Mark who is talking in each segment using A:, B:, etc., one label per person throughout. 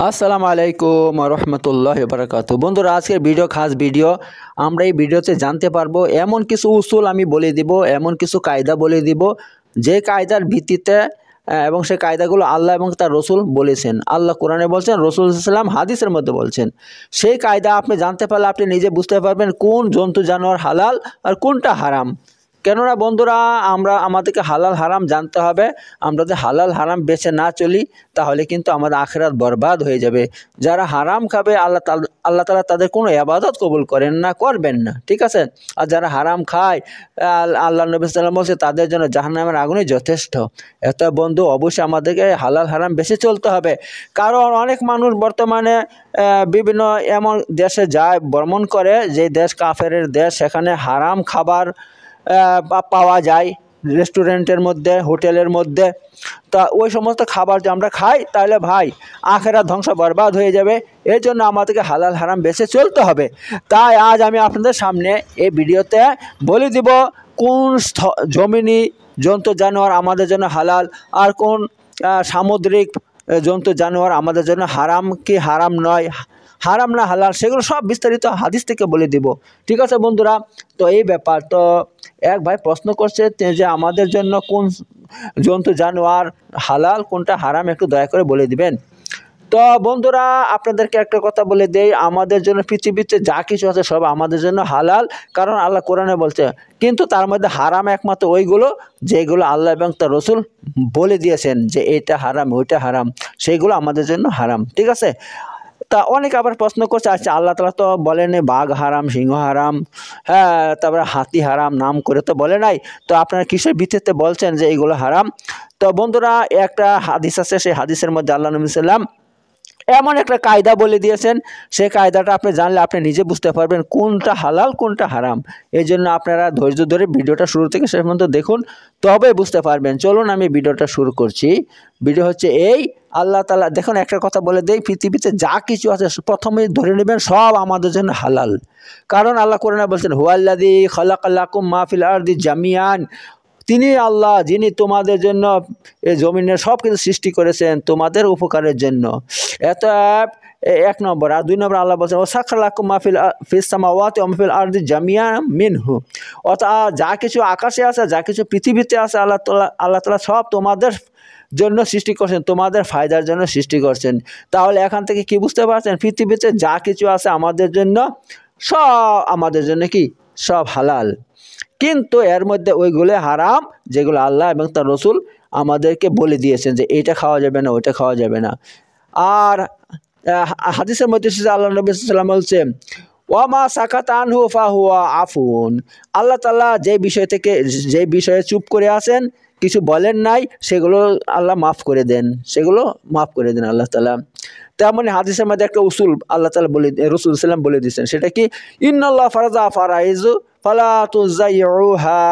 A: আসসালামু আলাইকুম রহমতুল্লাহ বারাকাতু। বন্ধুরা, আজকের ভিডিও খাস ভিডিও। আমরা এই ভিডিওতে জানতে পারবো এমন কিছু উসুল আমি বলে দিব, এমন কিছু কায়দা বলে দিব যে কায়দার ভিত্তিতে এবং সেই কায়দাগুলো আল্লাহ এবং তার রসুল বলেছেন। আল্লাহ কোরআনে বলছেন, রসুল সাল্লাম হাদিসের মধ্যে বলছেন। সেই কায়দা আপনি জানতে পারলে আপনি নিজে বুঝতে পারবেন কোন জন্তু জানোয়ার হালাল আর কোনটা হারাম। কেননা বন্ধুরা, আমাদেরকে হালাল হারাম জানতে হবে। আমরা যদি হালাল হারাম বেছে না চলি তাহলে কিন্তু আমাদের আখিরাত বরবাদ হয়ে যাবে। যারা হারাম খাবে আল্লাহ তাআলা তাদের কোনো ইবাদত কবুল করেন না, করবেন না, ঠিক আছে। আর যারা হারাম খায়, আল্লাহ নবী সাল্লাল্লাহু আলাইহি ওয়াসাল্লাম বলছে তাদের জন্য জাহান্নামের আগুনই যথেষ্ট। এত বন্ধু, অবশ্যই আমাদেরকে হালাল হারাম বেছে চলতে হবে। কারণ অনেক মানুষ বর্তমানে বিভিন্ন এমন দেশে যায়, ভ্রমণ করে যে দেশ কাফেরের দেশ, সেখানে হারাম খাবার পাওয়া যায় রেস্টুরেন্টের মধ্যে, হোটেলের মধ্যে। তা ওই সমস্ত খাবার যে আমরা খাই, তাহলে ভাই আখেরাত ধ্বংস বরবাদ হয়ে যাবে। এর জন্য আমাদেরকে হালাল হারাম বেছে চলতে হবে। তাই আজ আমি আপনাদের সামনে এই ভিডিওতে বলে দিব কোন জমিনি জন্তু জানোয়ার আমাদের জন্য হালাল আর কোন সামুদ্রিক জন্তু জানোয়ার আমাদের জন্য হারাম কি হারাম নয়, হারাম না হালাল, সেগুলো সব বিস্তারিত হাদিস থেকে বলে দিব। ঠিক আছে বন্ধুরা, তো এই ব্যাপার। তো এক ভাই প্রশ্ন করছে যে আমাদের জন্য কোন জন্তু জানোয়ার হালাল কোনটা হারাম, একটু দয়া করে বলে দিবেন। তো বন্ধুরা, আপনাদেরকে একটা কথা বলে দেই, আমাদের জন্য পৃথিবীতে যা কিছু আছে সব আমাদের জন্য হালাল, কারণ আল্লাহ কোরআনে বলছে। কিন্তু তার মধ্যে হারাম একমাত্র ওইগুলো যেগুলো আল্লাহ এবং তার রসুল বলে দিয়েছেন যে এটা হারাম ওইটা হারাম, সেইগুলো আমাদের জন্য হারাম, ঠিক আছে। তা অনেকে আবার প্রশ্ন করছে, আচ্ছা আল্লাহ তাআলা তো বলেন বাঘ হারাম, সিংহ হারাম, হ্যাঁ, তারপরে হাতি হারাম, নাম করে তো বলে নাই, তো আপনারা কিসের ভিত্তিতে বলছেন যে এইগুলো হারাম? তো বন্ধুরা, একটা হাদিস আছে, সেই হাদিসের মধ্যে আল্লাহ নবী সাল্লাম এমন একটা কায়দা বলে দিয়েছেন, সেই কায়দাটা আপনি জানলে আপনি নিজে বুঝতে পারবেন কোনটা হালাল কোনটা হারাম। এই জন্য আপনারা ধৈর্য ধরে ভিডিওটা শুরু থেকে শেষ পর্যন্ত দেখুন, তবে বুঝতে পারবেন। চলুন আমি ভিডিওটা শুরু করছি। ভিডিও হচ্ছে এই, আল্লাহ তাআলা দেখুন একটা কথা বলে দেই, পৃথিবীতে যা কিছু আছে প্রথমে ধরে নেবেন সব আমাদের জন্য হালাল। কারণ আল্লাহ কোরআনে বলছেন, হুয়াল্লাযী খালাকালাকুম মা ফিল আরদি জামিয়ান, তিনি আল্লাহ যিনি তোমাদের জন্য এই জমিনের সব কিছু সৃষ্টি করেছেন তোমাদের উপকারের জন্য। এত এক নম্বর। আর দুই নম্বর আল্লাহ বলছেন, ও সাখালাকুম মাহফিল ফিস সামাওয়াতি ওয়া মাহফিল আরদি জামিয়া মিনহু, অর্থাৎ যা কিছু আকাশে আছে যা কিছু পৃথিবীতে আছে আল্লাহ তাআলা সব তোমাদের জন্য সৃষ্টি করছেন, তোমাদের ফায়দার জন্য সৃষ্টি করছেন। তাহলে এখান থেকে কি বুঝতে পারছেন, পৃথিবীতে যা কিছু আছে আমাদের জন্য সব আমাদের জন্য কি সব হালাল। কিন্তু এর মধ্যে ওইগুলো হারাম যেগুলো আল্লাহ এবং তার রসুল আমাদেরকে বলে দিয়েছেন যে এইটা খাওয়া যাবে না ওইটা খাওয়া যাবে না। আর হাদিসের মধ্যে আল্লাহ নবী সাল্লাল্লাহু আলাইহি ওয়াসাল্লাম বলছেন, ওয়ামা সাকাতা আনহু ফাহুয়া আফুন, আল্লাহ তাআলা যে বিষয়ে চুপ করে আছেন, কিছু বলেন নাই, সেগুলো আল্লাহ মাফ করে দেন, সেগুলো মাফ করে দেন আল্লাহ তাআলা। তেমনি হাদিসের মধ্যে একটা উসুল আল্লাহ তাআলা রসুল সাল্লাম বলে দিয়েছেন, সেটা কি, ইন্নাল্লাহ ফারাজা ফারাইজু ফালা তুযাইয়ুহা,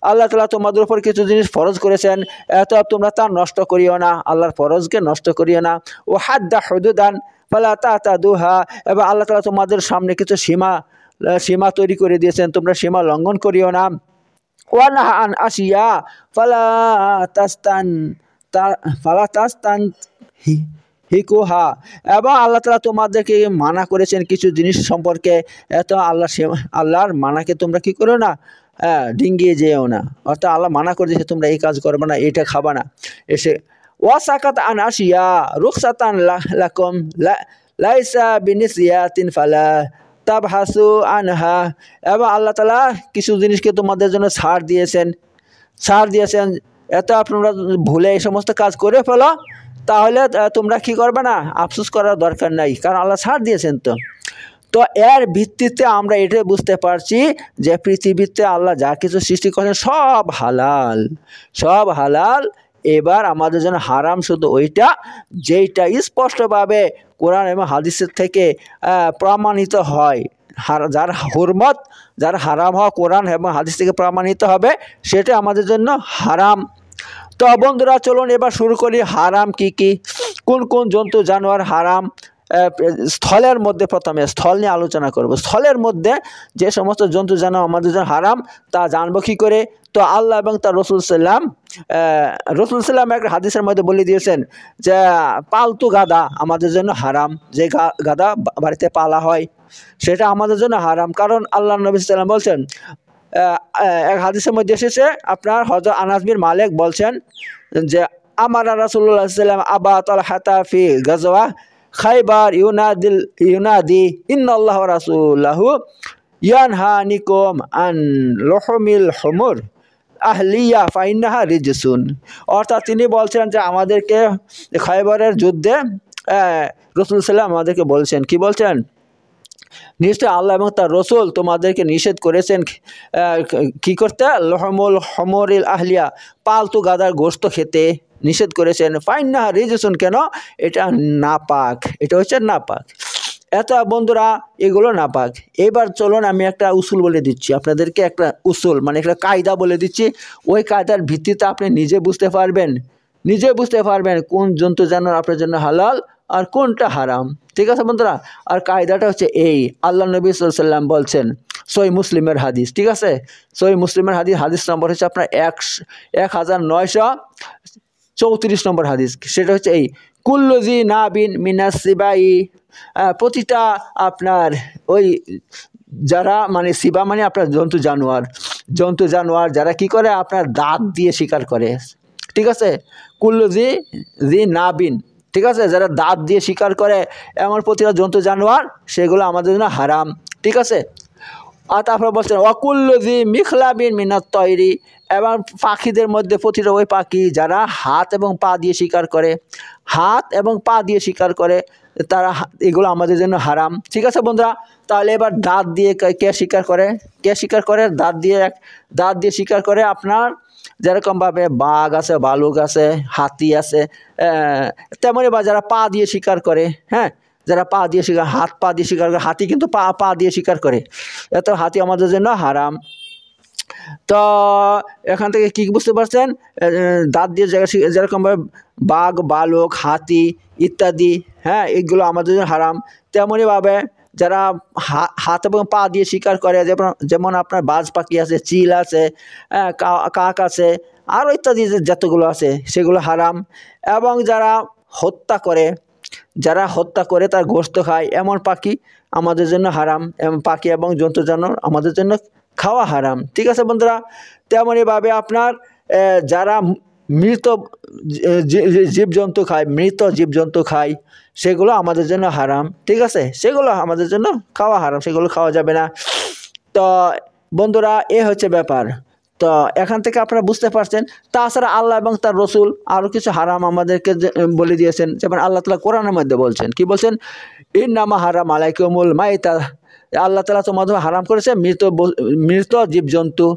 A: আল্লাহ তাআলা তোমাদের উপর কিছু জিনিস ফরজ করেছেন, এত তোমরা তা নষ্ট করিও না, আল্লাহর ফরজকে নষ্ট করিও না। ও হাদ্দা হুদুদান ফালা তাতাদুহা, এবং আল্লাহ তাআলা তোমাদের সামনে কিছু সীমা তৈরি করে দিয়েছেন, তোমরা সীমা লঙ্ঘন করিও না। ওয়ানাহা আন আশিয়া ফালা তাস্তান হিকুহা, এবং আল্লাহ তাআলা তোমাদেরকে মানা করেছেন কিছু জিনিস সম্পর্কে, এত আল্লাহর মানাকে তোমরা কি করো না, ডিঙ্গিয়ে যেও না। অর্থাৎ আল্লাহ মানা করে দিয়েছে তোমরা এই কাজ করবে না, এটা খাবা না। এসে ওয়াসাকাত আন আশিয়া রুখসাতান লাকুম লাইসা বিনিসিয়াতিন ফালা তাবহাসু আনহা, এবং আল্লাহ তাআলা কিছু জিনিসকে তোমাদের জন্য ছাড় দিয়েছেন। এত আপনারা ভুলে এই সমস্ত কাজ করে ফেলো, তাহলে তোমরা কি করবে না, আফসোস করার দরকার নাই, কারণ আল্লাহ ছাড় দিয়েছেন। তো এর ভিত্তিতে আমরা এটাই বুঝতে পারছি যে পৃথিবীতে আল্লাহ যা কিছু সৃষ্টি করেন সব হালাল, সব হালাল। এবার আমাদের জন্য হারাম শুধু ওইটা যেইটা স্পষ্টভাবে কোরআন এবং হাদিসের থেকে প্রমাণিত হয়। যার হুরমত, যার হারাম হওয়া কোরআন এবং হাদিস থেকে প্রমাণিত হবে, সেটা আমাদের জন্য হারাম। তো বন্ধুরা, চলুন এবার শুরু করি হারাম কি কি, কোন কোন জন্তু জানোয়ার হারাম, স্থলের মধ্যে প্রথমে স্থল নিয়ে আলোচনা করব। স্থলের মধ্যে যে সমস্ত জন্তু জানোয়ার আমাদের জন্য হারাম তা জানবো কী করে? তো আল্লাহ এবং তার রসুল সাল্লাম একটা হাদিসের মধ্যে বলে দিয়েছেন যে পালতু গাধা আমাদের জন্য হারাম। যে গাধা বাড়িতে পালা হয় সেটা আমাদের জন্য হারাম, কারণ আল্লাহ নবী সাল্লাম বলছেন, এক হাদিসের মধ্যে এসেছে আপনার হযরত আনাস বিন মালিক বলছেন যে আমারা রাসূলুল্লাহ সাল্লাল্লাহু আলাইহি ওয়াসাল্লাম আবা তালহাতা ফি গাজওয়া খাইবার ইউনাদি ইন্নাল্লাহা ওয়া রাসূলুহু ইয়ানহানিকুম আন লুহুমিল হুমুর আহলিয়া ফাইন্নাহা রিজসুন। অর্থাৎ তিনি বলছেন যে আমাদেরকে খাইবারের যুদ্ধে রাসূল সাল্লাল্লাহু আমাদেরকে বলছেন, কি বলছেন? নিশ্চয় আল্লাহ এবং তার রসুল তোমাদেরকে নিষেধ করেছেন কি করতে? লহমুল হমরিল আহলিয়া, পালতু গাদার গোশত খেতে নিষেধ করেছেন। ফাইন্নাহা রিজসুন, কেন? এটা নাপাক, এটা হচ্ছে নাপাক। এত বন্ধুরা এগুলো নাপাক। এবার চলুন আমি একটা উসুল বলে দিচ্ছি আপনাদেরকে, একটা উসুল মানে একটা কায়দা বলে দিচ্ছি। ওই কায়দার ভিত্তিতে আপনি নিজে বুঝতে পারবেন কোন জন্তু জানোয়ার আপনার জন্য হালাল আর কোনটা হারাম। ঠিক আছে বন্ধুরা? আর কায়দাটা হচ্ছে এই, আল্লাহ নবী সাল্লাল্লাহু আলাইহি ওয়াসাল্লাম বলছেন, সহিহ মুসলিমের হাদিস। ঠিক আছে, সহিহ মুসলিমের হাদিস নম্বর হচ্ছে আপনার 1934 নম্বর হাদিস। সেটা হচ্ছে এই, কুল্লু জি নাবিন মিনাস সিবাই, প্রতিটা আপনার ওই যারা মানে সিবা মানে আপনার জন্তু জানোয়ার যারা কি করে? আপনার দাঁত দিয়ে শিকার করে। ঠিক আছে, কুল্লু জি নাবিন, ঠিক আছে, যারা দাঁত দিয়ে শিকার করে এমন প্রতিটা জন্তু জানোয়ার সেগুলো আমাদের জন্য হারাম। ঠিক আছে, আর তারপর বলছেন ওয়াকুল্লু জি মিখলাবিন মিনাত তয়রি, এবং পাখিদের মধ্যে প্রতিটা ওই পাখি যারা হাত এবং পা দিয়ে শিকার করে তারা, এগুলো আমাদের জন্য হারাম। ঠিক আছে বন্ধুরা? তাহলে এবার দাঁত দিয়ে কে শিকার করে? দাঁত দিয়ে শিকার করে আপনার যেরকমভাবে বাঘ আছে, ভালুক আছে, হাতি আছে, তেমনই বা যারা পা দিয়ে শিকার করে, হ্যাঁ, যারা পা দিয়ে শিকার, হাত পা দিয়ে শিকার করে, হাতি কিন্তু পা দিয়ে শিকার করে, এত হাতি আমাদের জন্য হারাম। তো এখান থেকে কি বুঝতে পারছেন? দাঁত দিয়ে যেরকমভাবে বাঘ, ভালুক, হাতি ইত্যাদি, হ্যাঁ, এগুলো আমাদের জন্য হারাম। তেমনইভাবে যারা হাত এবং পা দিয়ে শিকার করে, যেমন আপনার বাজ পাখি আছে, চিল আছে, কাক আছে, আরও ইত্যাদি যতগুলো আছে সেগুলো হারাম। এবং যারা হত্যা করে তার গোশত খায় এমন পাখি আমাদের জন্য হারাম। এমন পাখি এবং জন্তু জানোয়ার আমাদের জন্য খাওয়া হারাম। ঠিক আছে বন্ধুরা? তেমনইভাবে আপনার যারা মৃত জীবজন্তু খায় সেগুলো আমাদের জন্য হারাম। ঠিক আছে, সেগুলো আমাদের জন্য খাওয়া হারাম, সেগুলো খাওয়া যাবে না। তো বন্ধুরা এ হচ্ছে ব্যাপার। তো এখান থেকে আপনারা বুঝতে পারছেন। তাছাড়া আল্লাহ এবং তার রসুল আরও কিছু হারাম আমাদেরকে বলে দিয়েছেন। যেমন আল্লাহ তাআলা কোরআনের মধ্যে বলছেন, কি বলছেন? ইন্নামা হারাম আলাইকুমুল মাইতা, আল্লাহ তাআলা তোমাদের হারাম করেছে মৃত জীবজন্তু।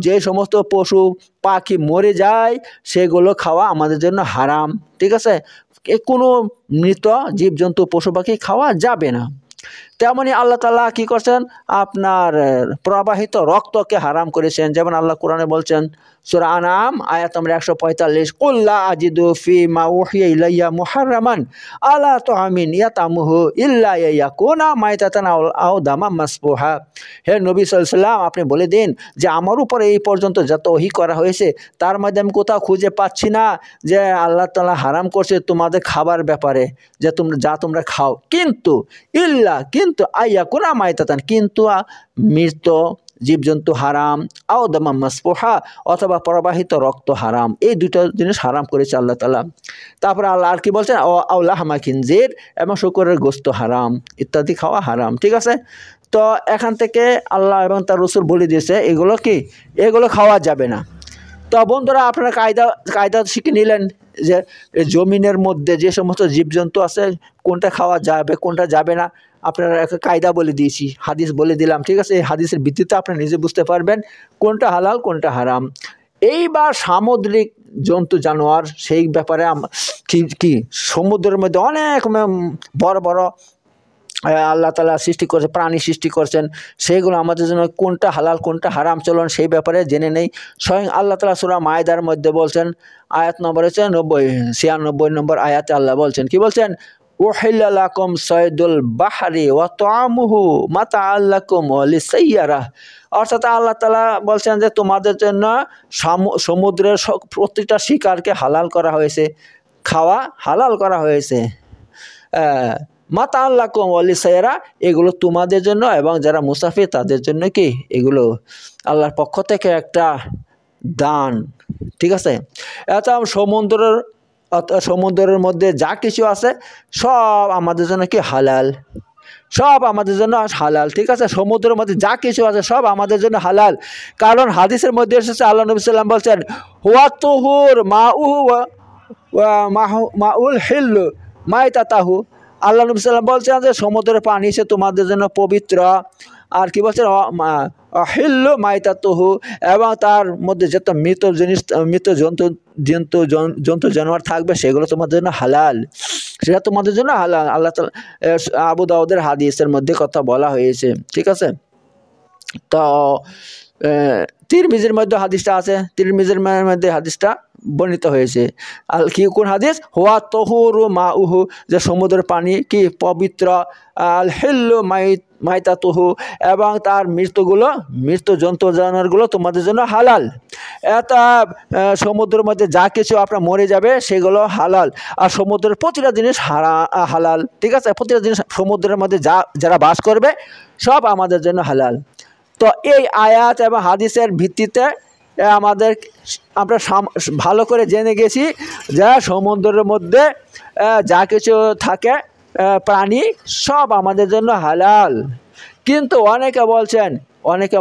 A: যে সমস্ত পশু পাখি মরে যায় সেগুলো খাওয়া আমাদের জন্য হারাম। ঠিক আছে, কোনো মৃত জীবজন্তু পশু পাখি খাওয়া যাবে না। তেমনি আল্লাহ তাআলা কি করছেন? আপনার প্রবাহিত রক্তকে হারাম করেছেন। যেমন আল্লাহ কোরআনে বলছেন, সূরা আনআম আয়াত নম্বর 145, কুল লা আজিদু ফিমা উহিয়া ইলাইয়া মুহাররামান আলা তুআমিন ইয়াতামুহু ইল্লা ইয়াকুনা মাইতাতান আও দামা মাসফুহা। হে নবী সাল্লাল্লাহু আলাইহি ওয়াসাল্লাম, আপনি বলে দিন যে আমার উপরে এই পর্যন্ত যত ওহী করা হয়েছে তার মধ্যে আমি কোথাও খুঁজে পাচ্ছি না যে আল্লাহ তাআলা হারাম করছে তোমাদের খাবার ব্যাপারে, যে তোমরা খাও, কিন্তু আইয়াকুনা মাইতাতান, কিন্তু মৃত জীবজন্তু হারাম, আও দামা মাসফুহা, অথবা প্রবাহিত রক্ত হারাম। এই দুটো জিনিস হারাম করেছে আল্লাহ তাআলা। তারপরে আল্লাহ আর কি বলছেন? আও লাহমা খিনজির, এবং শূকরের গোশত হারাম ইত্যাদি খাওয়া হারাম। ঠিক আছে, তো এখান থেকে আল্লাহ এবং তার রাসূল বলে দিয়েছে এগুলো খাওয়া যাবে না। তো বন্ধুরা আপনারা কায়দা শিখে নিলেন যে জমিনের মধ্যে যে সমস্ত জীবজন্তু আছে কোনটা খাওয়া যাবে কোনটা যাবে না। আপনারা একটা কায়দা বলে দিয়েছি, হাদিস বলে দিলাম। ঠিক আছে, এই হাদিসের ভিত্তিতে আপনি নিজে বুঝতে পারবেন কোনটা হালাল কোনটা হারাম। এইবার সামুদ্রিক জন্তু জানোয়ার, সেই ব্যাপারে কি সমুদ্রের মধ্যে অনেক বড় বড় আল্লাহ তাআলা প্রাণী সৃষ্টি করছেন, সেইগুলো আমাদের জন্য কোনটা হালাল কোনটা হারাম চলুন সেই ব্যাপারে জেনে নেই। স্বয়ং আল্লাহ তাআলা সূরা মায়দার মধ্যে বলছেন, আয়াত নম্বর হচ্ছে 96 নম্বর আয়াতে আল্লাহ বলছেন, কি বলছেন? উহিল্লা লাকুম সাইদুল বাহরি ওয়া তাআমুহু মাতাআল লাকুম ওয়া লিসাইয়ারাহ। অর্থাৎ আল্লাহ তাআলা বলছেন যে তোমাদের জন্য সমুদ্রের প্রতিটা শিকারকে হালাল করা হয়েছে, খাওয়া হালাল করা হয়েছে। মাতাআল লাকুম ওয়া লিসাইয়ারাহ, এগুলো তোমাদের জন্য এবং যারা মুসাফির তাদের জন্য কি এগুলো আল্লাহর পক্ষ থেকে একটা দান। ঠিক আছে, এটা সমুদ্রের মধ্যে যা কিছু আছে সব আমাদের জন্য কি হালাল, সব আমাদের জন্য হালাল। ঠিক আছে, সমুদ্রের মধ্যে যা কিছু আছে সব আমাদের জন্য হালাল। কারণ হাদিসের মধ্যে এসেছে আল্লাহ নবী সাল্লাল্লাহু আলাইহি ওয়াসাল্লাম বলছেন হুয়া তুহুর মাউহু ওয়া মাউল হিল্লু মাইতাতাহু। আল্লাহ নবী সাল্লাল্লাহু আলাইহি ওয়াসাল্লাম বলছেন যে সমুদ্রের পানি সে তোমাদের জন্য পবিত্র, আর কি বলছেন হিল্লু মাইতাতুহু, এবং তার মধ্যে যত মৃত জিনিস মৃত জন্তু জানোয়ার থাকবে সেগুলো তোমাদের জন্য হালাল, সেটা তোমাদের জন্য হালাল। আল্লাহ তাআলা আবু দাউদের হাদিসের মধ্যে কথা বলা হয়েছে। ঠিক আছে, তো তিরমিজির মধ্যে হাদিসটা আছে, তিরমিজির মধ্যে হাদিসটা বর্ণিত হয়েছে। কি কোন হাদিস? হুয়া তহুরু মাউহু, যে সমুদ্রের পানি কি পবিত্র, আল হিল্লু মাইতাতুহু, এবং তার মৃত জন্তু জানোয়ারগুলো তোমাদের জন্য হালাল। এটা সমুদ্রের মধ্যে যা কিছু আপনার মরে যাবে সেগুলো হালাল, আর সমুদ্রের প্রতিটা জিনিস হালাল। ঠিক আছে, প্রতিটা জিনিস সমুদ্রের মধ্যে যারা বাস করবে সব আমাদের জন্য হালাল। তো এই আয়াত এবং হাদিসের ভিত্তিতে আমরা ভালো করে জেনে গেছি যে সমুদ্রের মধ্যে যা কিছু থাকে প্রাণী সব আমাদের জন্য হালাল। কিন্তু অনেকে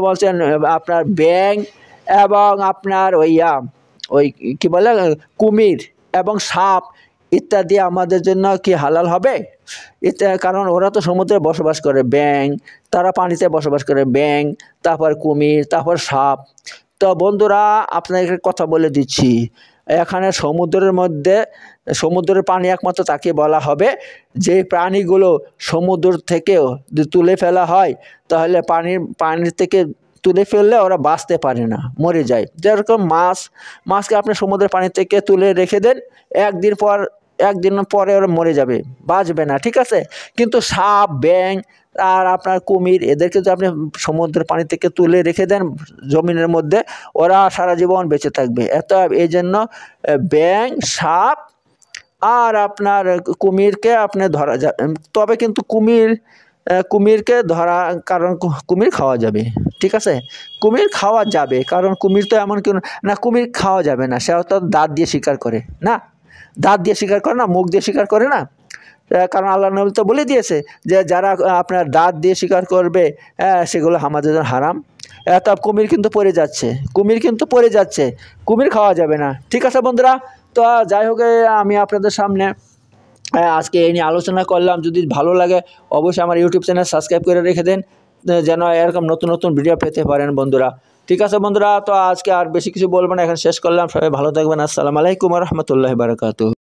A: বলছেন আপনার ব্যাঙ এবং আপনার ওই কি বলে কুমির এবং সাপ ইত্যাদি আমাদের জন্য কি হালাল হবে? কারণ ওরা তো সমুদ্রে বসবাস করে, ব্যাঙ তারা পানিতে বসবাস করে, ব্যাঙ, তারপর কুমির, তারপর সাপ। তো বন্ধুরা আপনাদের কথা বলে দিচ্ছি, এখানে সমুদ্রের পানি একমাত্র তাকে বলা হবে যে প্রাণীগুলো সমুদ্র থেকেও তুলে ফেলা হয়, তাহলে পানির থেকে তুলে ফেললে ওরা বাঁচতে পারে না, মরে যায়। যেরকম মাছকে আপনি সমুদ্রের পানি থেকে তুলে রেখে দেন, একদিন পরে ওরা মরে যাবে, বাঁচবে না। ঠিক আছে, কিন্তু সাপ, ব্যাঙ আর আপনার কুমির এদেরকে যদি আপনি সমুদ্রের পানি থেকে তুলে রেখে দেন জমিনের মধ্যে, ওরা সারা জীবন বেঁচে থাকবে। এই জন্য ব্যাঙ, সাপ আর আপনার কুমিরকে আপনি ধরা যাবে, তবে কিন্তু কুমিরকে ধরা, কারণ কুমির খাওয়া যাবে। ঠিক আছে, কুমির খাওয়া যাবে, কারণ কুমির তো এমন কেউ না, কুমির খাওয়া যাবে না, সে তো দাঁত দিয়ে শিকার করে না, মুখ দিয়ে শিকার করে না। কারণ আল্লাহ নবী তো বলে দিয়েছে যে যারা আপনার দাঁত দিয়ে শিকার করবে সেগুলো আমাদের জন্য হারাম। তা কুমির কিন্তু পড়ে যাচ্ছে, কুমির খাওয়া যাবে না। ঠিক আছে বন্ধুরা, তো যাই হোক আমি আপনাদের সামনে আজকে এই নিয়ে আলোচনা করলাম। যদি ভালো লাগে অবশ্যই আমার ইউটিউব চ্যানেল সাবস্ক্রাইব করে রেখে দেন, যেন এরকম নতুন ভিডিও পেতে পারেন বন্ধুরা। ঠিক আছে বন্ধুরা, তো আজকে আর বেশি কিছু বলবো না, এখন শেষ করলাম। সবাই ভালো থাকবেন। আসসালামু আলাইকুম ওয়া রাহমাতুল্লাহি ওয়া বারাকাতুহু।